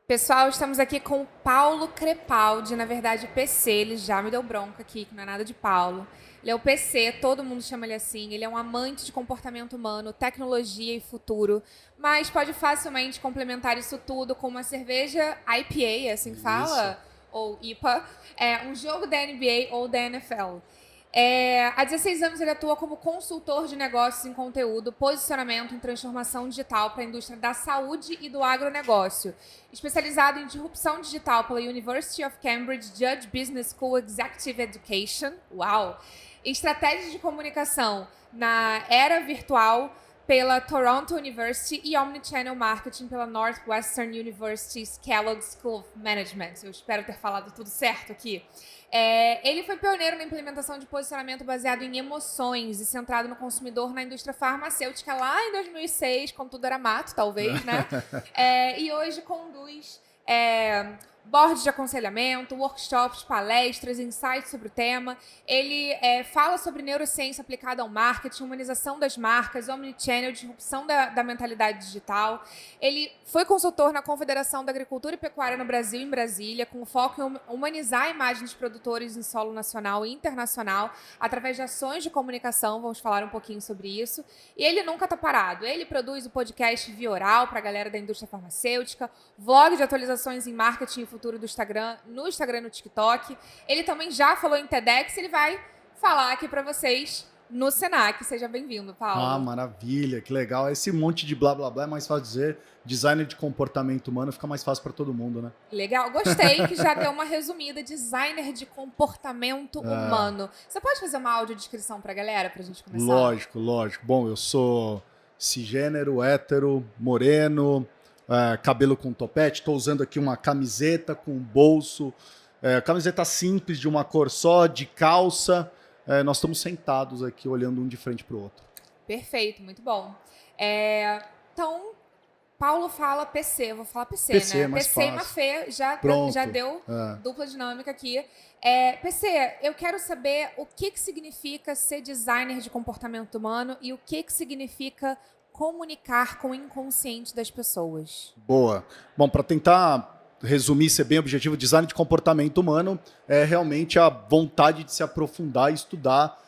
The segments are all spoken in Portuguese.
Pessoal, estamos aqui com o Paulo Crepaldi, na verdade PC, ele já me deu bronca aqui, que não é nada de Paulo. Ele é o PC, todo mundo chama ele assim, ele é um amante de comportamento humano, tecnologia e futuro, mas pode facilmente complementar isso tudo com uma cerveja IPA, é assim que fala? Ou IPA, um jogo da NBA ou da NFL. Há 16 anos ele atua como consultor de negócios em conteúdo, posicionamento em transformação digital para a indústria da saúde e do agronegócio. Especializado em disrupção digital pela University of Cambridge Judge Business School Executive Education. Uau! Estratégias de comunicação na era virtual pela Toronto University e Omnichannel Marketing pela Northwestern University's Kellogg School of Management. Eu espero ter falado tudo certo aqui. Ele foi pioneiro na implementação de posicionamento baseado em emoções e centrado no consumidor na indústria farmacêutica lá em 2006, quando tudo era mato, talvez, né? E hoje conduz boards de aconselhamento, workshops, palestras, insights sobre o tema. Ele fala sobre neurociência aplicada ao marketing, humanização das marcas, omnichannel, disrupção da mentalidade digital. Ele foi consultor na Confederação da Agricultura e Pecuária no Brasil, em Brasília, com foco em humanizar a imagem dos produtores em solo nacional e internacional, através de ações de comunicação. Vamos falar um pouquinho sobre isso. E ele nunca está parado. Ele produz o podcast Via Oral para a galera da indústria farmacêutica, vlog de atualizações em marketing e futuro do Instagram, no Instagram e no TikTok. Ele também já falou em TEDx, ele vai falar aqui para vocês no Senac. Seja bem-vindo, Paulo. Ah, maravilha, que legal. Esse monte de blá blá blá é mais fácil dizer. Designer de comportamento humano fica mais fácil para todo mundo, né? Legal, gostei que já deu uma resumida. Designer de comportamento humano. Você pode fazer uma audiodescrição para a galera, para a gente começar? Lógico. Bom, eu sou cisgênero, hétero, moreno, cabelo com topete. Estou usando aqui uma camiseta com bolso. Camiseta simples, de uma cor só, de calça. Nós estamos sentados aqui, olhando um de frente para o outro. Perfeito, muito bom. Então, Paulo fala PC, eu vou falar PC, PC, né? mais PC e fácil. Mafê já deu dupla dinâmica aqui. PC, eu quero saber o que significa ser designer de comportamento humano e o que significa comunicar com o inconsciente das pessoas. Boa. Bom, para tentar resumir, ser bem objetivo, design de comportamento humano é realmente a vontade de se aprofundar e estudar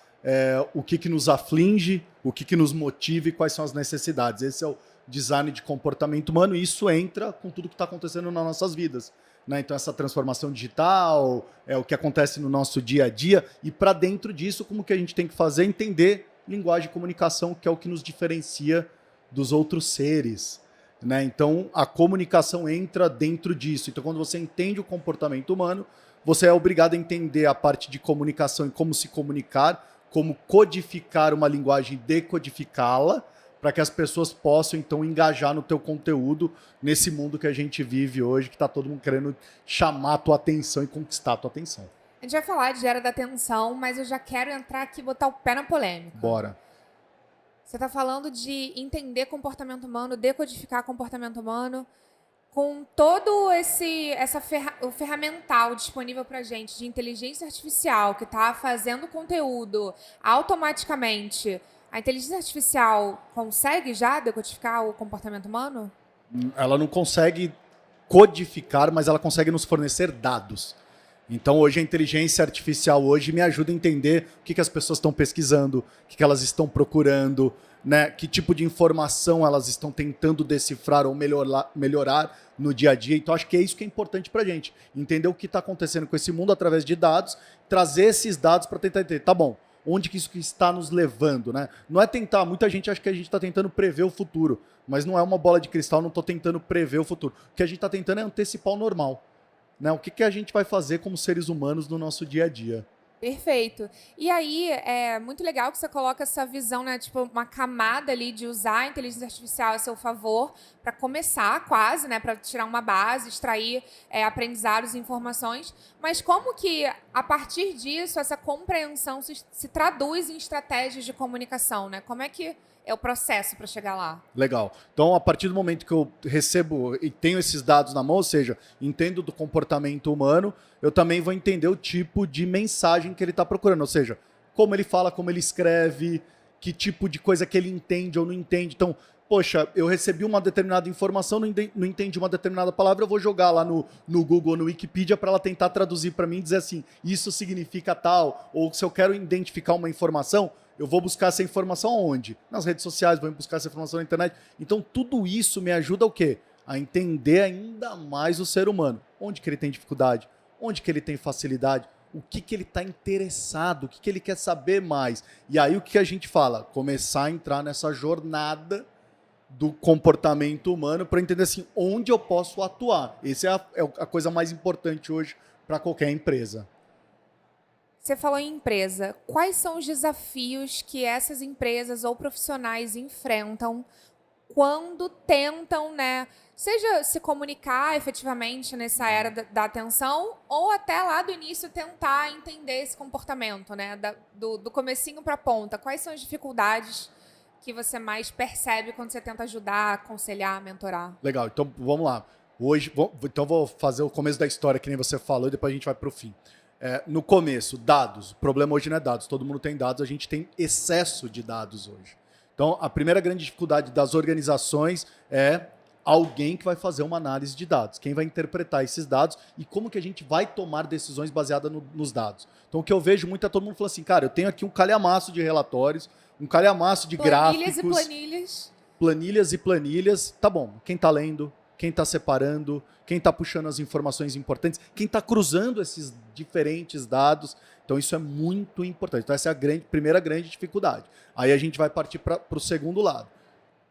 o que nos aflige, o que nos motiva e quais são as necessidades. Esse é o design de comportamento humano e isso entra com tudo que está acontecendo nas nossas vidas, né? Então essa transformação digital, o que acontece no nosso dia a dia e para dentro disso, como que a gente tem que fazer? Entender linguagem e comunicação, que é o que nos diferencia dos outros seres, né? Então a comunicação entra dentro disso. Então quando você entende o comportamento humano, você é obrigado a entender a parte de comunicação e como se comunicar, como codificar uma linguagem e decodificá-la, para que as pessoas possam então engajar no teu conteúdo nesse mundo que a gente vive hoje, que está todo mundo querendo chamar a tua atenção e conquistar a tua atenção. A gente vai falar de era da atenção, mas eu já quero entrar aqui e botar o pé na polêmica. Bora. Você está falando de entender comportamento humano, decodificar comportamento humano, com todo o ferramental disponível para a gente de inteligência artificial que está fazendo conteúdo automaticamente. A inteligência artificial consegue já decodificar o comportamento humano? Ela não consegue codificar, mas ela consegue nos fornecer dados. Então hoje a inteligência artificial hoje me ajuda a entender o que as pessoas estão pesquisando, o que elas estão procurando, né? Que tipo de informação elas estão tentando decifrar ou melhorar no dia a dia. Então acho que é isso que é importante para a gente, entender o que está acontecendo com esse mundo através de dados, trazer esses dados para tentar entender, tá bom, onde que isso está nos levando, né? Não é tentar, muita gente acha que a gente está tentando prever o futuro, mas não é uma bola de cristal, não estou tentando prever o futuro. O que a gente está tentando é antecipar o normal. Né? O que a gente vai fazer como seres humanos no nosso dia a dia. Perfeito. E aí, é muito legal que você coloca essa visão, né? Tipo, uma camada ali de usar a inteligência artificial a seu favor para começar quase, né? Para tirar uma base, extrair aprendizados e informações. Mas como que, a partir disso, essa compreensão se traduz em estratégias de comunicação, né? Como é que é o processo para chegar lá? Legal. Então, a partir do momento que eu recebo e tenho esses dados na mão, ou seja, entendo do comportamento humano, eu também vou entender o tipo de mensagem que ele está procurando. Ou seja, como ele fala, como ele escreve, que tipo de coisa que ele entende ou não entende. Então, poxa, eu recebi uma determinada informação, não entendi uma determinada palavra, eu vou jogar lá no Google, no Wikipedia, para ela tentar traduzir para mim e dizer assim, isso significa tal, ou se eu quero identificar uma informação, eu vou buscar essa informação onde? Nas redes sociais, vou buscar essa informação na internet. Então, tudo isso me ajuda o quê? A entender ainda mais o ser humano. Onde que ele tem dificuldade? Onde que ele tem facilidade? O que que ele está interessado? O que que ele quer saber mais? E aí, o que a gente fala? Começar a entrar nessa jornada do comportamento humano para entender assim, onde eu posso atuar. Essa é a coisa mais importante hoje para qualquer empresa. Você falou em empresa. Quais são os desafios que essas empresas ou profissionais enfrentam quando tentam, né, seja se comunicar efetivamente nessa era da atenção ou até lá do início tentar entender esse comportamento, né, do comecinho para a ponta? Quais são as dificuldades que você mais percebe quando você tenta ajudar, aconselhar, mentorar? Legal, então vamos lá. Hoje, então vou fazer o começo da história, que nem você falou, e depois a gente vai para o fim. No começo, dados. O problema hoje não é dados, todo mundo tem dados, a gente tem excesso de dados hoje. Então, a primeira grande dificuldade das organizações é alguém que vai fazer uma análise de dados, quem vai interpretar esses dados e como que a gente vai tomar decisões baseadas nos dados. Então, o que eu vejo muito é todo mundo falando assim, cara, eu tenho aqui um calhamaço de relatórios, um calhamaço de gráficos. Planilhas e planilhas. Tá bom, quem está lendo, quem está separando, quem está puxando as informações importantes, quem está cruzando esses diferentes dados. Então isso é muito importante. Então essa é a primeira grande dificuldade. Aí a gente vai partir para o segundo lado.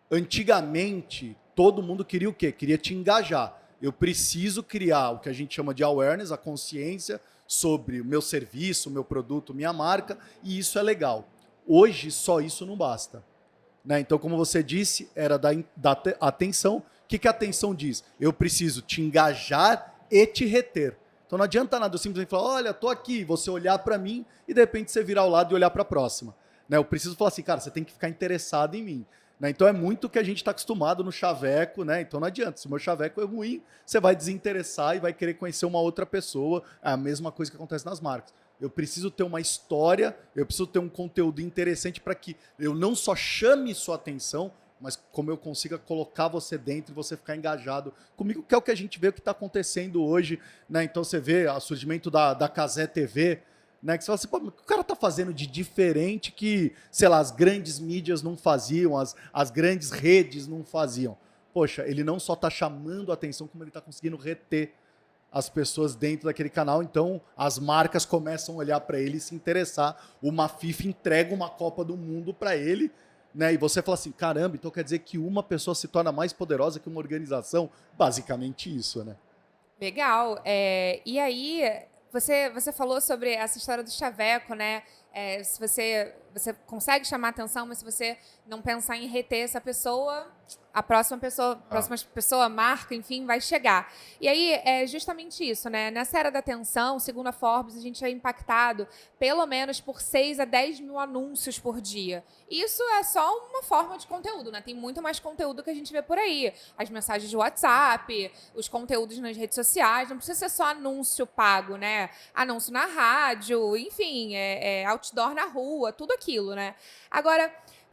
Antigamente, todo mundo queria o quê? Queria te engajar. Eu preciso criar o que a gente chama de awareness, a consciência sobre o meu serviço, o meu produto, minha marca, e isso é legal. Hoje, só isso não basta. Né? Então, como você disse, era da atenção. O que a atenção diz? Eu preciso te engajar e te reter. Então, não adianta nada eu simplesmente falar, olha, estou aqui, você olhar para mim e, de repente, você virar ao lado e olhar para a próxima. Né? Eu preciso falar assim, cara, você tem que ficar interessado em mim. Né? Então, é muito o que a gente está acostumado no chaveco. Né? Então, não adianta. Se o meu chaveco é ruim, você vai desinteressar e vai querer conhecer uma outra pessoa. É a mesma coisa que acontece nas marcas. Eu preciso ter uma história, eu preciso ter um conteúdo interessante para que eu não só chame sua atenção, mas como eu consiga colocar você dentro e você ficar engajado comigo, que é o que a gente vê que está acontecendo hoje. Né? Então você vê o surgimento da Cazé TV, né? Que você fala assim, pô, o cara está fazendo de diferente que, sei lá, as grandes mídias não faziam, as grandes redes não faziam. Poxa, ele não só está chamando a atenção, como ele está conseguindo reter as pessoas dentro daquele canal, então as marcas começam a olhar para ele e se interessar. Uma FIFA entrega uma Copa do Mundo para ele, né? E você fala assim, caramba, então quer dizer que uma pessoa se torna mais poderosa que uma organização? Basicamente isso, né? Legal. E aí, você falou sobre essa história do chaveco, né? Se você consegue chamar atenção, mas se você não pensar em reter essa pessoa, a próxima pessoa, marca, enfim, vai chegar. E aí é justamente isso, né? Nessa era da atenção, segundo a Forbes, a gente é impactado pelo menos por 6 a 10 mil anúncios por dia. Isso é só uma forma de conteúdo, né? Tem muito mais conteúdo que a gente vê por aí. As mensagens de WhatsApp, os conteúdos nas redes sociais, não precisa ser só anúncio pago, né? Anúncio na rádio, enfim, outdoor na rua, tudo aquilo, né? Agora,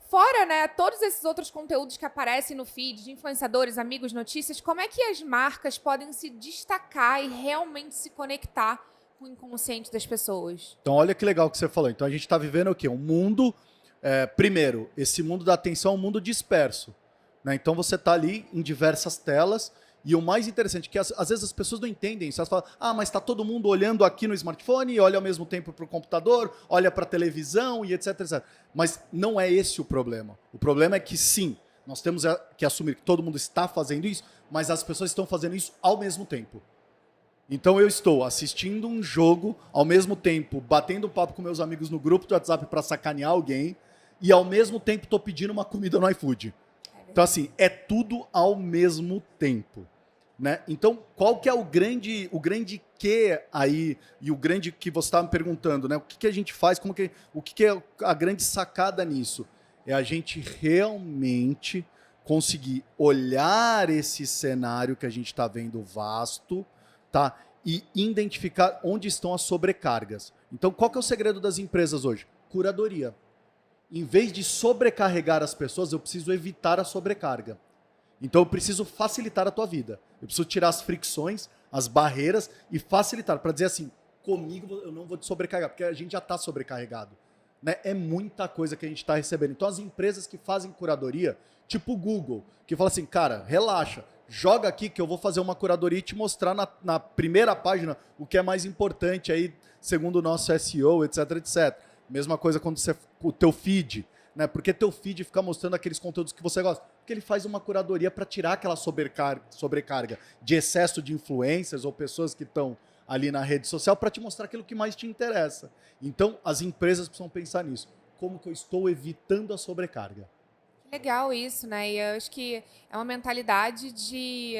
fora, né, todos esses outros conteúdos que aparecem no feed de influenciadores, amigos, notícias, como é que as marcas podem se destacar e realmente se conectar com o inconsciente das pessoas? Então, olha que legal que você falou. Então, a gente está vivendo o quê? Um mundo... primeiro, esse mundo da atenção é um mundo disperso. Né? Então, você está ali em diversas telas. E o mais interessante é que, às vezes, as pessoas não entendem isso. Elas falam, mas está todo mundo olhando aqui no smartphone, olha ao mesmo tempo para o computador, olha para a televisão e etc, etc. Mas não é esse o problema. O problema é que, sim, nós temos que assumir que todo mundo está fazendo isso, mas as pessoas estão fazendo isso ao mesmo tempo. Então eu estou assistindo um jogo, ao mesmo tempo batendo um papo com meus amigos no grupo do WhatsApp para sacanear alguém, e ao mesmo tempo estou pedindo uma comida no iFood. Então, assim, é tudo ao mesmo tempo. Né? Então, qual que é o grande que aí, e o grande que você estava me perguntando, né? O que a gente faz, o que é a grande sacada nisso? É a gente realmente conseguir olhar esse cenário que a gente está vendo vasto, tá? E identificar onde estão as sobrecargas. Então, qual que é o segredo das empresas hoje? Curadoria. em vez de sobrecarregar as pessoas, eu preciso evitar a sobrecarga. Então eu preciso facilitar a tua vida. Eu preciso tirar as fricções, as barreiras e facilitar. Para dizer assim, comigo eu não vou te sobrecarregar, porque a gente já está sobrecarregado. Né? É muita coisa que a gente está recebendo. Então as empresas que fazem curadoria, tipo o Google, que fala assim, cara, relaxa, joga aqui que eu vou fazer uma curadoria e te mostrar na primeira página o que é mais importante aí, segundo o nosso SEO, etc, etc. Mesma coisa quando você, o teu feed, né? Porque teu feed fica mostrando aqueles conteúdos que você gosta. Porque ele faz uma curadoria para tirar aquela sobrecarga de excesso de influencers ou pessoas que estão ali na rede social para te mostrar aquilo que mais te interessa. Então, as empresas precisam pensar nisso. Como que eu estou evitando a sobrecarga? Legal isso, né? E eu acho que é uma mentalidade de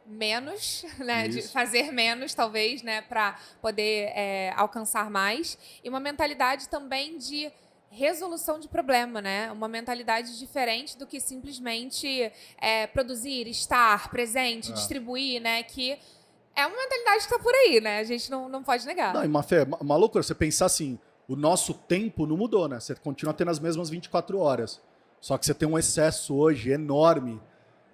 menos, né? De Isso. fazer menos, talvez, né? Para poder alcançar mais. E uma mentalidade também de resolução de problema, né? Uma mentalidade diferente do que simplesmente produzir, estar presente, distribuir, né? Que é uma mentalidade que está por aí, né? A gente não pode negar. Não, e Mafé, uma loucura. Você pensar assim, o nosso tempo não mudou, né? Você continua tendo as mesmas 24 horas. Só que você tem um excesso hoje enorme,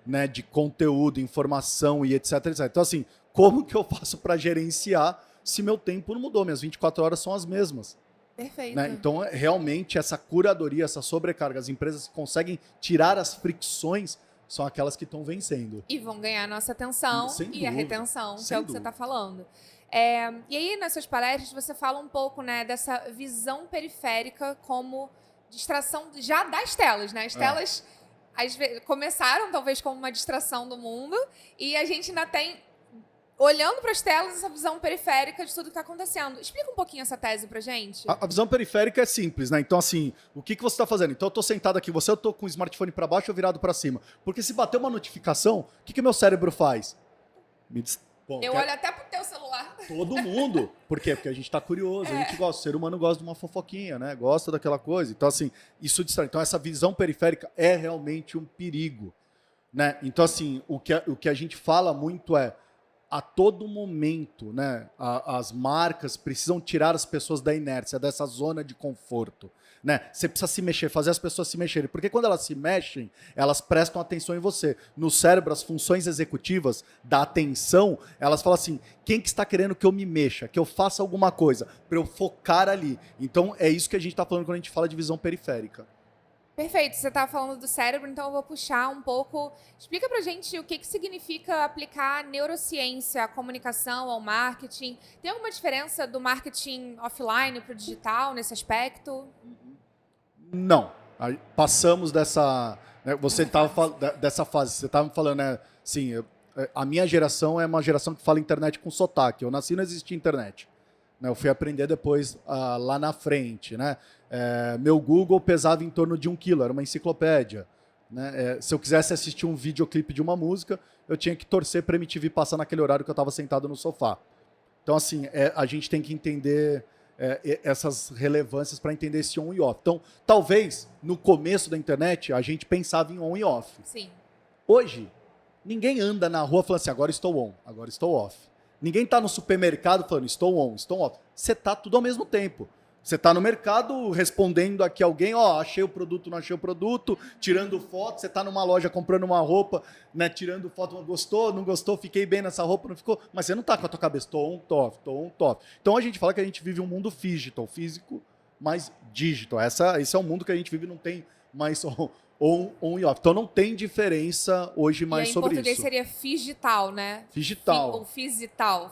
né, de conteúdo, informação e etc, etc. Então, assim, como que eu faço para gerenciar se meu tempo não mudou? Minhas 24 horas são as mesmas. Perfeito. Né? Então, realmente, essa curadoria, essa sobrecarga, as empresas que conseguem tirar as fricções são aquelas que estão vencendo. E vão ganhar a nossa atenção Sem e dúvida, a retenção, que sem é o que você dúvida. está falando. E aí, nas suas palestras, você fala um pouco, né, dessa visão periférica como distração já das telas, né? As telas começaram, talvez, como uma distração do mundo e a gente ainda tem, olhando para as telas, essa visão periférica de tudo que está acontecendo. Explica um pouquinho essa tese pra gente. A visão periférica é simples, né? Então, assim, o que você está fazendo? Então, eu estou sentado aqui, eu estou com o smartphone para baixo ou virado para cima? Porque se bater uma notificação, o que meu cérebro faz? Bom, eu olho até pro teu celular. Todo mundo. Por quê? Porque a gente tá curioso, a gente gosta, o ser humano gosta de uma fofoquinha, né? Gosta daquela coisa. Então, assim, isso distrai. Então, essa visão periférica é realmente um perigo, né? Então, assim, o que a gente fala muito é, a todo momento, né, as marcas precisam tirar as pessoas da inércia, dessa zona de conforto. Né? Você precisa se mexer, fazer as pessoas se mexerem. Porque quando elas se mexem, elas prestam atenção em você. No cérebro, as funções executivas da atenção, elas falam assim, quem que está querendo que eu me mexa, que eu faça alguma coisa, para eu focar ali. Então, é isso que a gente está falando quando a gente fala de visão periférica. Perfeito, você está falando do cérebro, então eu vou puxar um pouco. Explica pra gente o que significa aplicar neurociência à comunicação, ao marketing. Tem alguma diferença do marketing offline para o digital nesse aspecto? Não. Aí passamos dessa. Né, você estava dessa fase. Você estava falando, né? Assim, a minha geração é uma geração que fala internet com sotaque. Eu nasci e não existia internet. Né, eu fui aprender depois lá na frente. Né? Meu Google pesava em torno de 1 quilo, era uma enciclopédia. Né? Se eu quisesse assistir um videoclipe de uma música, eu tinha que torcer para a MTV passar naquele horário que eu estava sentado no sofá. Então, assim, a gente tem que entender essas relevâncias para entender esse on e off. Então, talvez, no começo da internet, a gente pensava em on e off. Sim. Hoje, ninguém anda na rua falando assim, agora estou on, agora estou off. Ninguém está no supermercado falando, estou on, estou off. Você está tudo ao mesmo tempo. Você está no mercado respondendo aqui alguém, achei o produto, não achei o produto, tirando foto. Você está numa loja comprando uma roupa, né, tirando foto, gostou, não gostou, fiquei bem nessa roupa, não ficou. Mas você não está com a tua cabeça, estou on, estou off, estou on, estou off. Então a gente fala que a gente vive um mundo digital, físico, mas digital. Esse é um mundo que a gente vive, não tem mais on e off. Então não tem diferença hoje mais sobre isso. Em português seria figital, né? Figital. Ou fisital.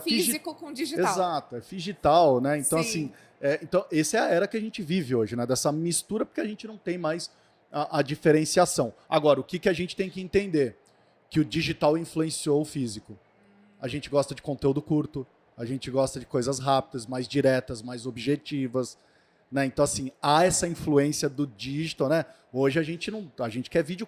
Físico com digital. Exato, é figital, né? Então, Sim. assim, então, essa é a era que a gente vive hoje, né? Dessa mistura, porque a gente não tem mais a diferenciação. Agora, o que a gente tem que entender? Que o digital influenciou o físico. A gente gosta de conteúdo curto, a gente gosta de coisas rápidas, mais diretas, mais objetivas. Né? Então, assim, há essa influência do digital, né? Hoje a gente quer vídeo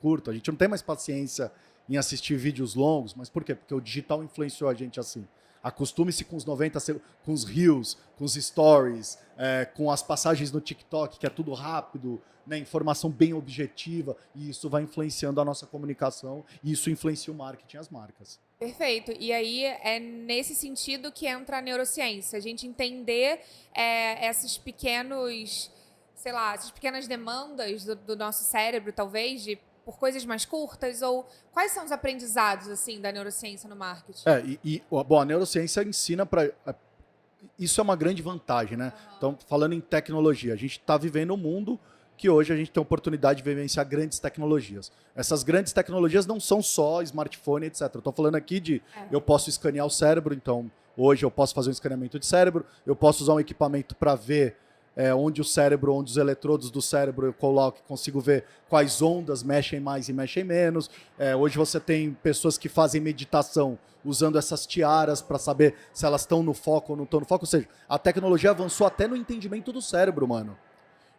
curto, a gente não tem mais paciência em assistir vídeos longos, mas por quê? Porque o digital influenciou a gente assim. Acostume-se com os 90, com os reels, com os stories, com as passagens no TikTok, que é tudo rápido, né? Informação bem objetiva, e isso vai influenciando a nossa comunicação, e isso influencia o marketing e as marcas. Perfeito. E aí é nesse sentido que entra a neurociência. A gente entender esses pequenos sei lá, essas pequenas demandas do nosso cérebro, talvez, por coisas mais curtas? Ou quais são os aprendizados, assim, da neurociência no marketing? Bom, a neurociência ensina para... Isso é uma grande vantagem, né? Então, falando em tecnologia, a gente está vivendo um mundo que hoje a gente tem a oportunidade de vivenciar grandes tecnologias. Essas grandes tecnologias não são só smartphone, etc. Eu estou falando aqui de eu posso escanear o cérebro, então hoje eu posso fazer um escaneamento de cérebro, eu posso usar um equipamento para ver onde o cérebro, onde os eletrodos do cérebro eu coloco, consigo ver quais ondas mexem mais e mexem menos. Hoje você tem pessoas que fazem meditação usando essas tiaras para saber se elas estão no foco ou não estão no foco. Ou seja, a tecnologia avançou até no entendimento do cérebro humano.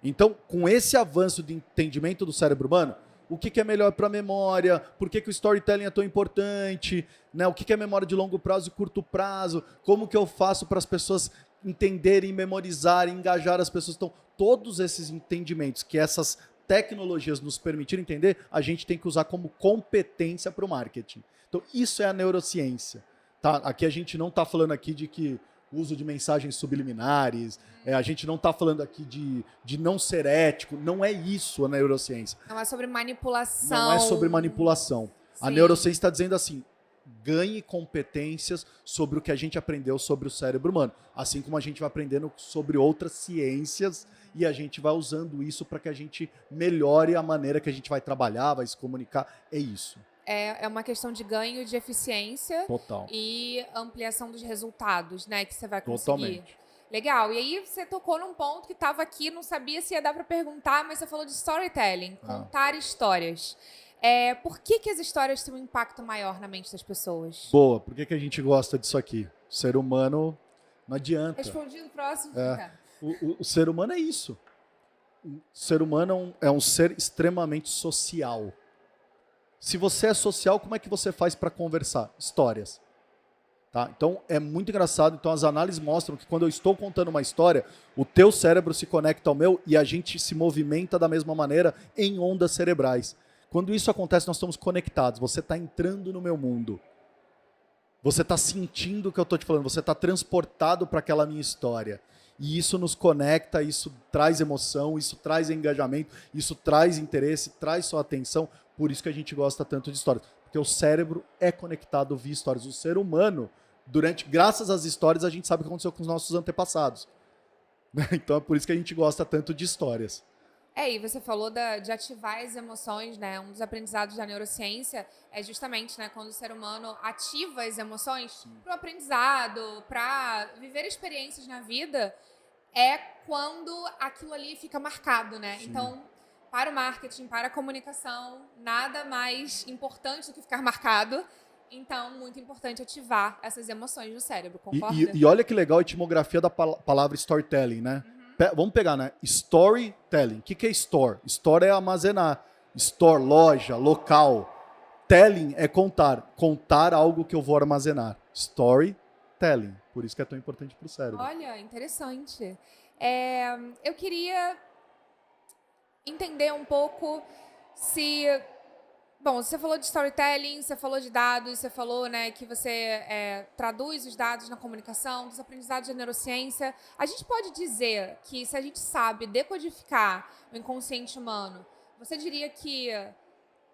Então, com esse avanço de entendimento do cérebro humano, o que é melhor para a memória, por que o storytelling é tão importante, né? O que é memória de longo prazo e curto prazo, como que eu faço para as pessoas entenderem, memorizarem, engajar as pessoas. Então, todos esses entendimentos que essas tecnologias nos permitirem entender, a gente tem que usar como competência para o marketing. Então, isso é a neurociência. Tá? Aqui a gente não está falando aqui de que uso de mensagens subliminares, a gente não está falando aqui de não ser ético, não é isso a neurociência. Não é sobre manipulação. Não é sobre manipulação. Sim. A neurociência está dizendo assim, ganhe competências sobre o que a gente aprendeu sobre o cérebro humano, assim como a gente vai aprendendo sobre outras ciências e a gente vai usando isso para que a gente melhore a maneira que a gente vai trabalhar, vai se comunicar, é isso. É uma questão de ganho de eficiência. Total. E ampliação dos resultados, né, que você vai conseguir. Totalmente. Legal. E aí você tocou num ponto que estava aqui, não sabia se ia dar para perguntar, mas você falou de storytelling, contar histórias. Por que as histórias têm um impacto maior na mente das pessoas? Boa. Por que a gente gosta disso aqui? O ser humano não adianta. Respondido, próximo. O ser humano é isso. O ser humano é um ser extremamente social. Se você é social, como é que você faz para conversar? Histórias. Tá? Então, é muito engraçado. Então, as análises mostram que quando eu estou contando uma história, o teu cérebro se conecta ao meu e a gente se movimenta da mesma maneira em ondas cerebrais. Quando isso acontece, nós estamos conectados. Você está entrando no meu mundo. Você está sentindo o que eu estou te falando. Você está transportado para aquela minha história. E isso nos conecta, isso traz emoção, isso traz engajamento, isso traz interesse, traz sua atenção. Por isso que a gente gosta tanto de histórias. Porque o cérebro é conectado via histórias. O ser humano, graças às histórias, a gente sabe o que aconteceu com os nossos antepassados. Então é por isso que a gente gosta tanto de histórias. E você falou de ativar as emoções, né? Um dos aprendizados da neurociência é justamente, né, quando o ser humano ativa as emoções para o aprendizado, para viver experiências na vida, é quando aquilo ali fica marcado, né? Sim. Então, para o marketing, para a comunicação, nada mais importante do que ficar marcado. Então, muito importante ativar essas emoções no cérebro, concorda? E olha que legal a etimografia da palavra storytelling, né? Vamos pegar, né? Storytelling. O que é store? Store é armazenar. Store, loja, local. Telling é contar. Contar algo que eu vou armazenar. Storytelling. Por isso que é tão importante para o cérebro. Olha, interessante. Eu queria entender um pouco se... Bom, você falou de storytelling, você falou de dados, você falou, né, que você traduz os dados na comunicação, dos aprendizados da neurociência. A gente pode dizer que se a gente sabe decodificar o inconsciente humano, você diria que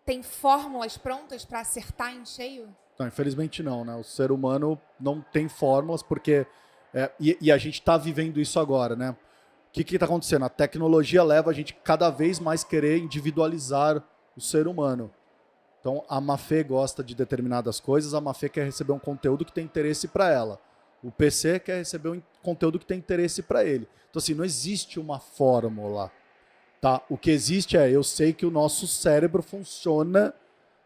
tem fórmulas prontas para acertar em cheio? Não, infelizmente não, né? O ser humano não tem fórmulas porque... E a gente está vivendo isso agora, né? O que está acontecendo? A tecnologia leva a gente cada vez mais querer individualizar o ser humano. Então, a Mafê gosta de determinadas coisas, a Mafê quer receber um conteúdo que tem interesse para ela. O PC quer receber um conteúdo que tem interesse para ele. Então, assim, não existe uma fórmula. Tá? O que existe eu sei que o nosso cérebro funciona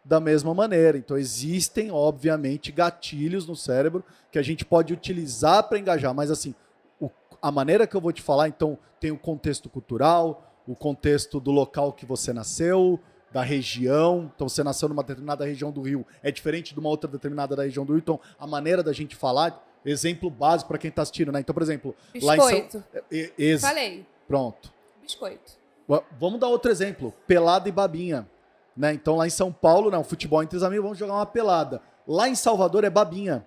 da mesma maneira. Então, existem, obviamente, gatilhos no cérebro que a gente pode utilizar para engajar. Mas, assim, a maneira que eu vou te falar, então, tem o contexto cultural, o contexto do local que você nasceu, da região. Então, você nasceu numa determinada região do Rio, é diferente de uma outra determinada da região do Rio. Então, a maneira da gente falar, exemplo básico para quem está assistindo, né? Então, por exemplo... Biscoito. Lá em Falei. Pronto. Biscoito. Vamos dar outro exemplo. Pelada e babinha. Né? Então, lá em São Paulo, não, futebol entre os amigos, vamos jogar uma pelada. Lá em Salvador é babinha.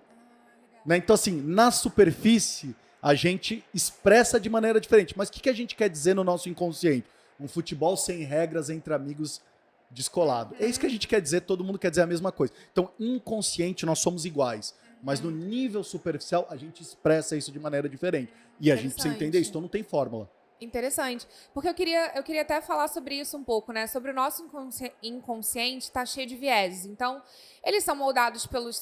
Né? Então, assim, na superfície, a gente expressa de maneira diferente. Mas o que a gente quer dizer no nosso inconsciente? Um futebol sem regras entre amigos descolado. É isso que a gente quer dizer, todo mundo quer dizer a mesma coisa. Então, inconsciente, nós somos iguais. Mas no nível superficial, a gente expressa isso de maneira diferente. E a gente precisa entender isso, então não tem fórmula. Interessante. Porque eu queria até falar sobre isso um pouco, né? Sobre o nosso inconsciente está cheio de vieses. Então, eles são moldados pelos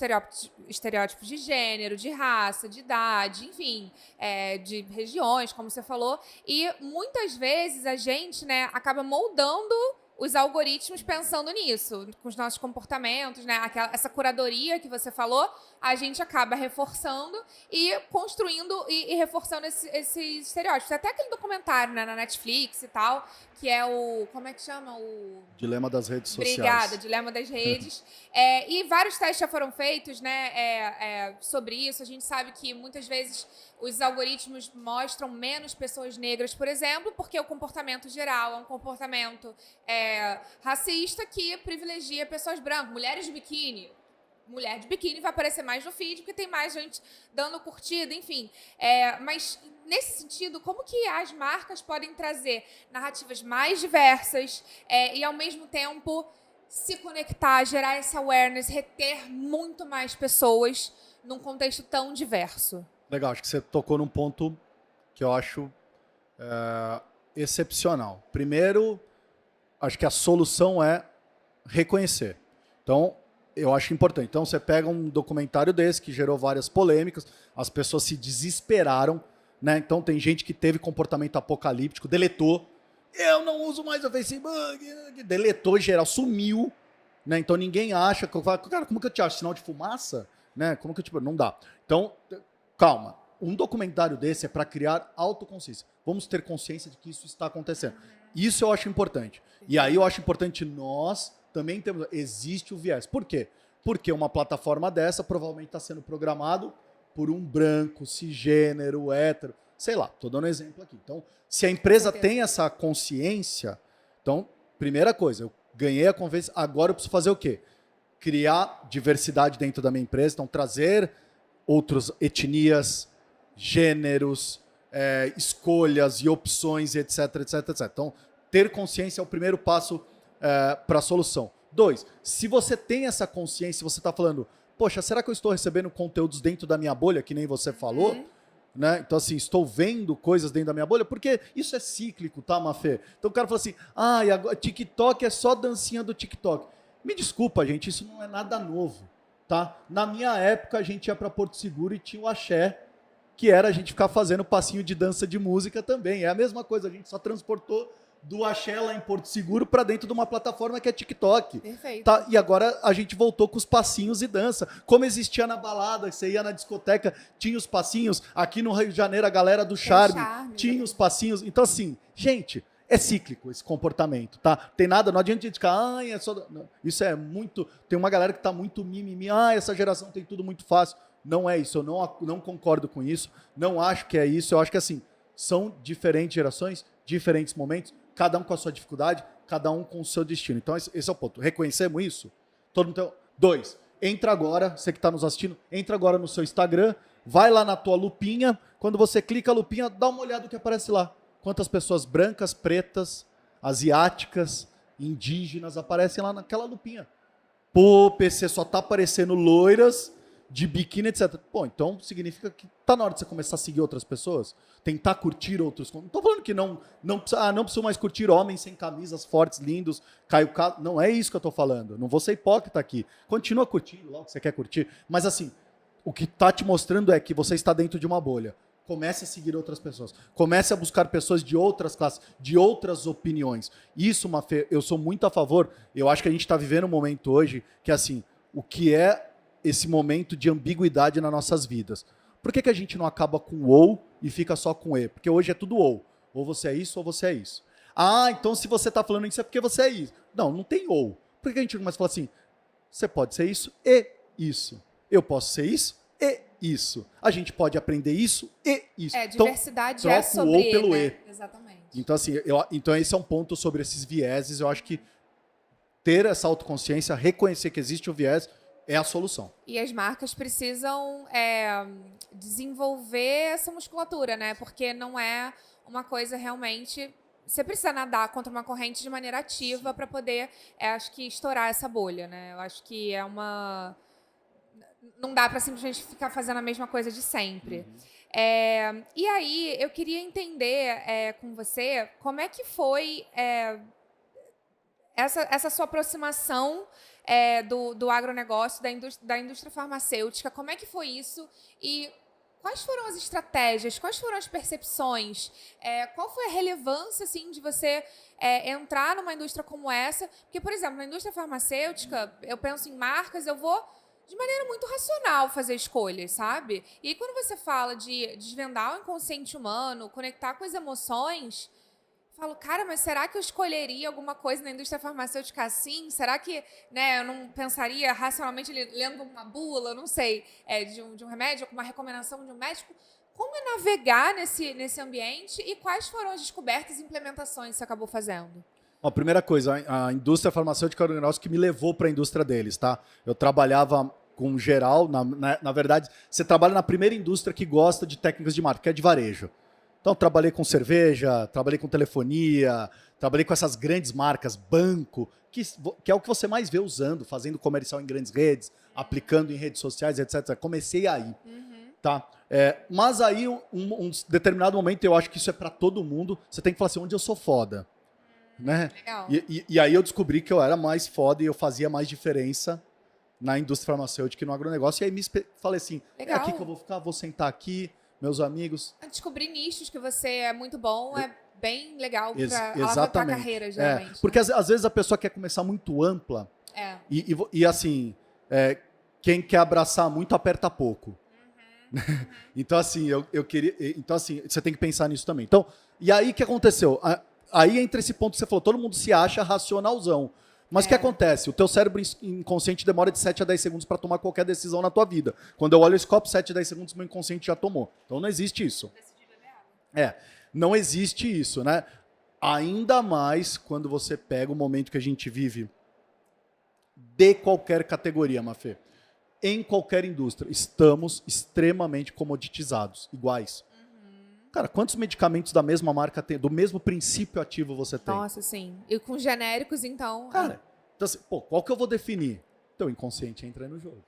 estereótipos de gênero, de raça, de idade, enfim, de regiões, como você falou. E muitas vezes a gente, né, acaba moldando os algoritmos pensando nisso, com os nossos comportamentos, né? Essa curadoria que você falou, a gente acaba reforçando e construindo e reforçando esses estereótipos. Até aquele documentário, né, na Netflix e tal, que é o... Como é que chama? O Dilema das redes sociais. Obrigada, Dilema das redes. E vários testes já foram feitos, né, sobre isso. A gente sabe que muitas vezes os algoritmos mostram menos pessoas negras, por exemplo, porque o comportamento geral é um comportamento racista que privilegia pessoas brancas, mulheres de biquíni. Mulher de biquíni vai aparecer mais no feed porque tem mais gente dando curtida, enfim. Mas, nesse sentido, como que as marcas podem trazer narrativas mais diversas e, ao mesmo tempo, se conectar, gerar esse awareness, reter muito mais pessoas num contexto tão diverso? Legal, acho que você tocou num ponto que eu acho excepcional. Primeiro, acho que a solução é reconhecer. Então, eu acho importante. Então, você pega um documentário desse que gerou várias polêmicas, as pessoas se desesperaram, né? Então, tem gente que teve comportamento apocalíptico, deletou. Eu não uso mais o Facebook, deletou geral, sumiu, né? Então, ninguém acha. Cara, como que eu te acho? Sinal de fumaça? Né? Como que eu não dá. Então, calma. Um documentário desse é para criar autoconsciência. Vamos ter consciência de que isso está acontecendo. Isso eu acho importante. E aí eu acho importante nós também temos... Existe o viés. Por quê? Porque uma plataforma dessa provavelmente está sendo programado por um branco, cisgênero, hétero, sei lá, estou dando um exemplo aqui. Então, se a empresa tem essa consciência, então, primeira coisa, eu ganhei a convivência, agora eu preciso fazer o quê? Criar diversidade dentro da minha empresa, então trazer outras etnias, gêneros, escolhas e opções, etc, etc, etc. Então, ter consciência é o primeiro passo para a solução. 2, se você tem essa consciência, você está falando, poxa, será que eu estou recebendo conteúdos dentro da minha bolha, que nem você falou? Né? Então, assim, estou vendo coisas dentro da minha bolha, porque isso é cíclico, tá, Mafê? Então o cara fala assim, e agora TikTok é só dancinha do TikTok. Me desculpa, gente, isso não é nada novo, tá? Na minha época, a gente ia para Porto Seguro e tinha o axé, que era a gente ficar fazendo passinho de dança de música também. É a mesma coisa, a gente só transportou do axé lá em Porto Seguro para dentro de uma plataforma que é TikTok. Perfeito. Tá? E agora a gente voltou com os passinhos e dança. Como existia na balada, você ia na discoteca, tinha os passinhos. Aqui no Rio de Janeiro, a galera do Charme tinha os passinhos. Então, assim, gente, é cíclico esse comportamento, tá? Tem nada, não adianta a gente ficar, é só... Não. Isso é muito... Tem uma galera que tá muito mimimi, essa geração tem tudo muito fácil. Não é isso, eu não concordo com isso, não acho que é isso. Eu acho que, assim, são diferentes gerações, diferentes momentos, cada um com a sua dificuldade, cada um com o seu destino. Então, esse é o ponto. Reconhecemos isso? Todo mundo tem... 2, entra agora, você que está nos assistindo, entra agora no seu Instagram, vai lá na tua lupinha, quando você clica a lupinha, dá uma olhada no que aparece lá. Quantas pessoas brancas, pretas, asiáticas, indígenas aparecem lá naquela lupinha. Pô, PC, só tá aparecendo loiras de biquíni, etc. Pô, então significa que tá na hora de você começar a seguir outras pessoas, tentar curtir outros. Não tô falando que não preciso mais curtir homens sem camisas fortes, lindos, Caio Castro. Não é isso que eu tô falando. Não vou ser hipócrita aqui. Continua curtindo lá o que você quer curtir. Mas assim, o que tá te mostrando é que você está dentro de uma bolha. Comece a seguir outras pessoas. Comece a buscar pessoas de outras classes, de outras opiniões. Isso, Mafê, eu sou muito a favor. Eu acho que a gente está vivendo um momento hoje que, assim, o que é esse momento de ambiguidade nas nossas vidas? Por que a gente não acaba com o ou e fica só com e? Porque hoje é tudo ou. Ou você é isso ou você é isso. Então se você está falando isso é porque você é isso. Não, não tem ou. Por que a gente começa a falar assim? Você pode ser isso e isso. Eu posso ser isso e isso. A gente pode aprender isso e isso. Diversidade então, é sobre o ou pelo né? e. Exatamente. Então, assim, então esse é um ponto sobre esses vieses. Eu acho que ter essa autoconsciência, reconhecer que existe o viés, é a solução. E as marcas precisam desenvolver essa musculatura, né? Porque não é uma coisa realmente... Você precisa nadar contra uma corrente de maneira ativa para poder, acho que, estourar essa bolha, né? Eu acho que é uma... Não dá para simplesmente ficar fazendo a mesma coisa de sempre. E aí, eu queria entender com você como é que foi essa sua aproximação do agronegócio, da indústria farmacêutica. Como é que foi isso? E quais foram as estratégias? Quais foram as percepções? Qual foi a relevância, assim, de você entrar numa indústria como essa? Porque, por exemplo, na indústria farmacêutica, eu penso em marcas, eu vou de maneira muito racional fazer escolhas, sabe? E aí, quando você fala de desvendar o inconsciente humano, conectar com as emoções, eu falo, cara, mas será que eu escolheria alguma coisa na indústria farmacêutica assim? Será que, né, eu não pensaria racionalmente lendo uma bula, não sei, de um remédio, com uma recomendação de um médico? Como é navegar nesse ambiente e quais foram as descobertas e implementações que você acabou fazendo? A primeira coisa, a indústria farmacêutica era um negócio que me levou para a indústria deles, tá? Eu trabalhava com geral, na verdade, você trabalha na primeira indústria que gosta de técnicas de marketing, que é de varejo. Então, trabalhei com cerveja, trabalhei com telefonia, trabalhei com essas grandes marcas, banco, que é o que você mais vê usando, fazendo comercial em grandes redes, aplicando em redes sociais, etc. Comecei aí, tá? Mas aí, um determinado momento, eu acho que isso é para todo mundo, você tem que falar assim, onde eu sou foda. Né? Legal. E aí eu descobri que eu era mais foda e eu fazia mais diferença na indústria farmacêutica e no agronegócio. E aí falei assim, Legal. É aqui que eu vou ficar, vou sentar aqui, meus amigos. Descobrir nichos que você é muito bom é bem legal para alavancar a Exatamente. carreira, geralmente. Porque às vezes a pessoa quer começar muito ampla e assim, quem quer abraçar muito aperta pouco. Então assim, eu queria... Então assim, você tem que pensar nisso também. Então, e aí o que aconteceu? Aí entra esse ponto que você falou, todo mundo se acha racionalzão. Mas o que acontece? O teu cérebro inconsciente demora de 7 a 10 segundos para tomar qualquer decisão na tua vida. Quando eu olho esse copo, 7 a 10 segundos, meu inconsciente já tomou. Então não existe isso. Não existe isso, né? Ainda mais quando você pega o momento que a gente vive de qualquer categoria, Mafê. Em qualquer indústria, estamos extremamente comoditizados, iguais. Cara, quantos medicamentos da mesma marca tem, do mesmo princípio ativo você tem? Nossa, sim. E com genéricos, então... Cara, então, assim, qual que eu vou definir? Teu inconsciente entra no jogo.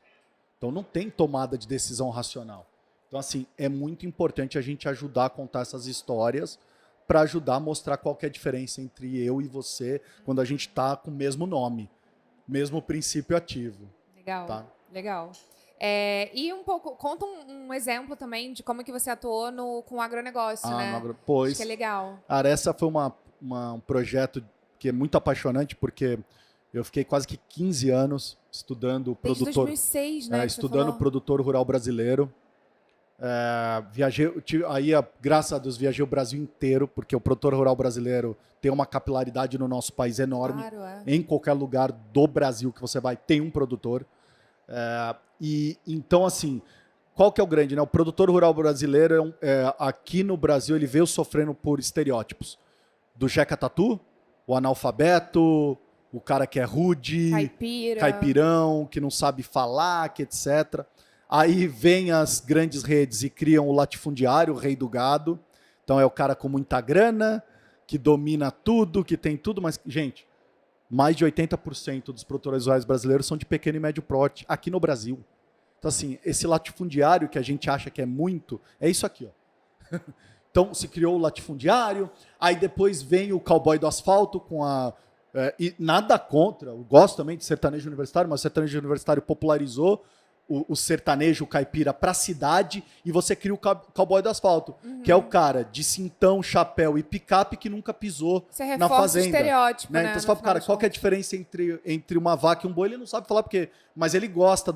Então não tem tomada de decisão racional. Então, assim, é muito importante a gente ajudar a contar essas histórias para ajudar a mostrar qual que é a diferença entre eu e você quando a gente está com o mesmo nome, mesmo princípio ativo. Legal, tá? Legal. E um pouco, conta um exemplo também de como que você atuou com o agronegócio, né? Pois, acho que é legal. Cara, essa foi um projeto que é muito apaixonante, porque eu fiquei quase que 15 anos estudando Desde produtor... 2006, né? Estudando produtor rural brasileiro. Viajei, graças a Deus, viajei o Brasil inteiro, porque o produtor rural brasileiro tem uma capilaridade no nosso país enorme. Claro, Em qualquer lugar do Brasil que você vai, tem um produtor. Então, assim, qual que é o grande, né? O produtor rural brasileiro, aqui no Brasil, ele veio sofrendo por estereótipos. Do Jeca Tatu, o analfabeto, o cara que é rude, caipirão, que não sabe falar, que etc. Aí vem as grandes redes e criam o latifundiário, o rei do gado. Então é o cara com muita grana, que domina tudo, que tem tudo, mas, gente, mais de 80% dos produtores rurais brasileiros são de pequeno e médio porte, aqui no Brasil. Então, assim, esse latifundiário que a gente acha que é muito, é isso aqui, ó. Então, se criou o latifundiário, aí depois vem o cowboy do asfalto com e nada contra, eu gosto também de sertanejo universitário, mas o sertanejo universitário popularizou o sertanejo caipira para a cidade e você cria o cowboy do asfalto, que é o cara de cintão, chapéu e picape que nunca pisou na fazenda. O estereótipo, né? Então você fala, cara, qual que é a diferença entre uma vaca e um boi? Ele não sabe falar porque, mas ele gosta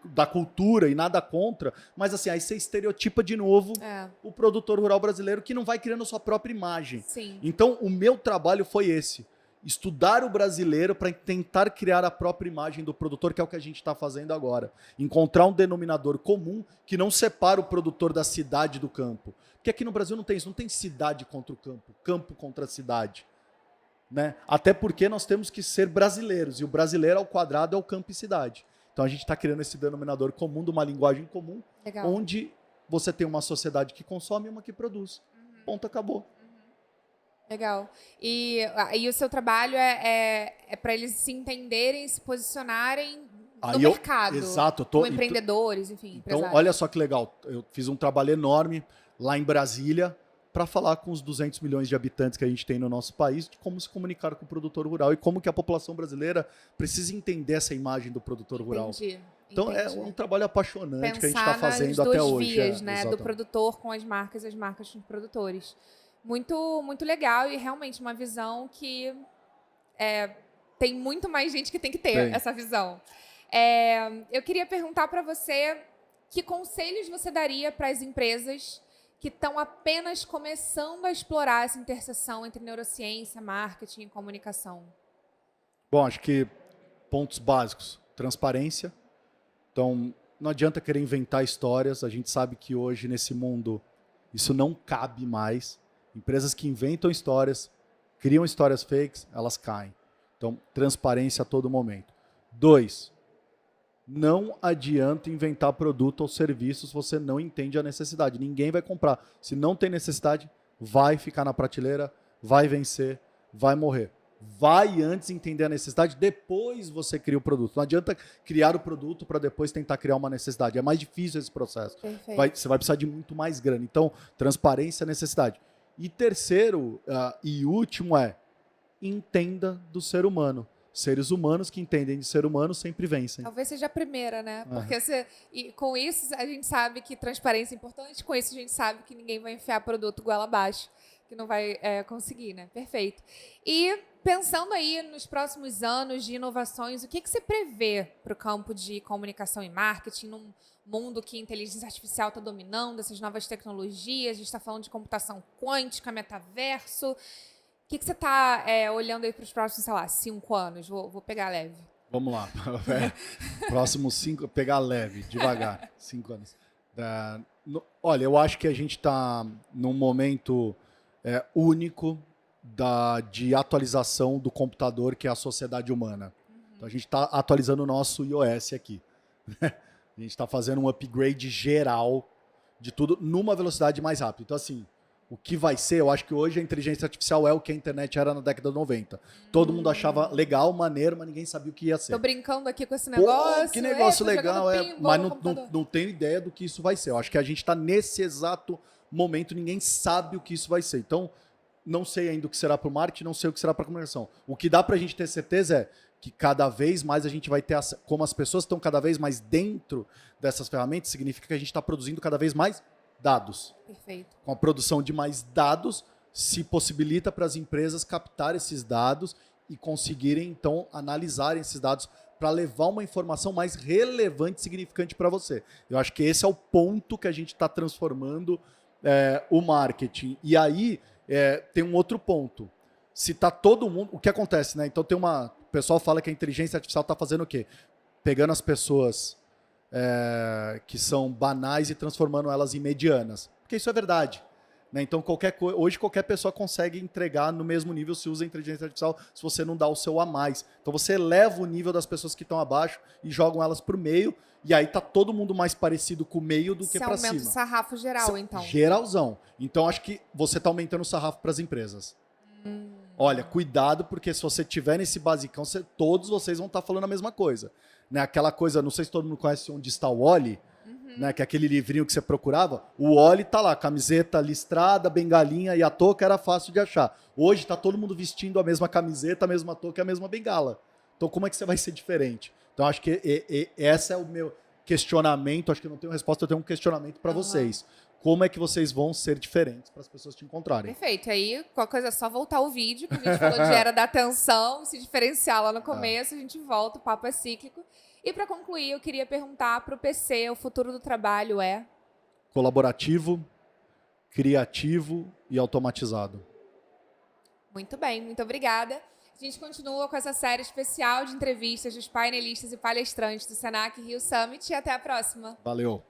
da cultura e nada contra, mas assim, aí você estereotipa de novo o produtor rural brasileiro que não vai criando a sua própria imagem. Sim. Então o meu trabalho foi esse. Estudar o brasileiro para tentar criar a própria imagem do produtor, que é o que a gente está fazendo agora. Encontrar um denominador comum que não separa o produtor da cidade do campo. Porque aqui no Brasil não tem isso, não tem cidade contra o campo, campo contra a cidade. Né? Até porque nós temos que ser brasileiros, e o brasileiro ao quadrado é o campo e cidade. Então a gente está criando esse denominador comum de uma linguagem comum, Legal. onde você tem uma sociedade que consome e uma que produz. Ponto, acabou. Legal. E o seu trabalho é para eles se entenderem, se posicionarem no mercado. Exato. Como empreendedores, enfim, então, empresários. olha só que legal. Eu fiz um trabalho enorme lá em Brasília para falar com os 200 milhões de habitantes que a gente tem no nosso país de como se comunicar com o produtor rural e como que a população brasileira precisa entender essa imagem do produtor rural. Entendi. Então é um trabalho apaixonante que a gente está fazendo nas até duas hoje. vias, né? Do produtor com as marcas com os produtores. Muito, muito legal e realmente uma visão que tem muito mais gente que tem que ter essa visão. Eu queria perguntar para você que conselhos você daria para as empresas que estão apenas começando a explorar essa interseção entre neurociência, marketing e comunicação? Bom, acho que pontos básicos. Transparência. Então, não adianta querer inventar histórias. A gente sabe que hoje, nesse mundo, isso não cabe mais. Empresas que inventam histórias, criam histórias fakes, elas caem. Então, transparência a todo momento. 2, não adianta inventar produto ou serviço se você não entende a necessidade. Ninguém vai comprar. Se não tem necessidade, vai ficar na prateleira, vai vencer, vai morrer. Vai antes entender a necessidade, depois você cria o produto. Não adianta criar o produto para depois tentar criar uma necessidade. É mais difícil esse processo. Você vai precisar de muito mais grana. Então, transparência é necessidade. E terceiro e último entenda do ser humano. Seres humanos que entendem de ser humano sempre vencem. Talvez seja a primeira, né? Porque com isso a gente sabe que transparência é importante, com isso a gente sabe que ninguém vai enfiar produto goela abaixo, que não vai conseguir, né? Perfeito. E pensando aí nos próximos anos de inovações, o que você prevê para o campo de comunicação e marketing, num mundo que a inteligência artificial está dominando, essas novas tecnologias, a gente está falando de computação quântica, metaverso. O que você está olhando aí para os próximos, sei lá, 5 anos? Vou pegar leve. Vamos lá. Próximos 5, pegar leve, devagar. 5 anos. Olha, eu acho que a gente está num momento único de atualização do computador, que é a sociedade humana. Então, a gente está atualizando o nosso iOS aqui. A gente está fazendo um upgrade geral de tudo numa velocidade mais rápida. Então, assim, o que vai ser, eu acho que hoje a inteligência artificial é o que a internet era na década de 90. Todo mundo achava legal, maneiro, mas ninguém sabia o que ia ser. Tô brincando aqui com esse negócio. Pô, que negócio legal, mas não tenho ideia do que isso vai ser. Eu acho que a gente está nesse exato momento, ninguém sabe o que isso vai ser. Então, não sei ainda o que será para o marketing, não sei o que será para a comunicação. O que dá para a gente ter certeza é que cada vez mais a gente vai ter, como as pessoas estão cada vez mais dentro dessas ferramentas, significa que a gente está produzindo cada vez mais dados. Perfeito. Com a produção de mais dados, se possibilita para as empresas captar esses dados e conseguirem, então, analisarem esses dados para levar uma informação mais relevante e significante para você. Eu acho que esse é o ponto que a gente está transformando o marketing. E aí, tem um outro ponto. Se tá todo mundo... O que acontece, né? Então, o pessoal fala que a inteligência artificial está fazendo o quê? Pegando as pessoas que são banais e transformando elas em medianas. Porque isso é verdade. Né? Então, hoje qualquer pessoa consegue entregar no mesmo nível se usa a inteligência artificial, se você não dá o seu a mais. Então, você eleva o nível das pessoas que estão abaixo e jogam elas para o meio, e aí tá todo mundo mais parecido com o meio do que para cima. Aumenta o sarrafo geral, então. Geralzão. Então, acho que você está aumentando o sarrafo para as empresas. Olha, cuidado, porque se você tiver nesse basicão, todos vocês vão estar falando a mesma coisa. Né? Aquela coisa, não sei se todo mundo conhece Onde Está o Wally, né? Que é aquele livrinho que você procurava. O Wally tá lá, camiseta listrada, bengalinha e a touca era fácil de achar. Hoje tá todo mundo vestindo a mesma camiseta, a mesma touca e a mesma bengala. Então como é que você vai ser diferente? Então acho que esse é o meu questionamento, acho que eu não tenho resposta, eu tenho um questionamento para vocês. Como é que vocês vão ser diferentes para as pessoas te encontrarem? Perfeito. Aí, qualquer coisa é só voltar o vídeo, que a gente falou de era da atenção, se diferenciar lá no começo, a gente volta, o papo é cíclico. E para concluir, eu queria perguntar para o PC, o futuro do trabalho é? Colaborativo, criativo e automatizado. Muito bem, muito obrigada. A gente continua com essa série especial de entrevistas dos painelistas e palestrantes do Senac Rio Summit e até a próxima. Valeu.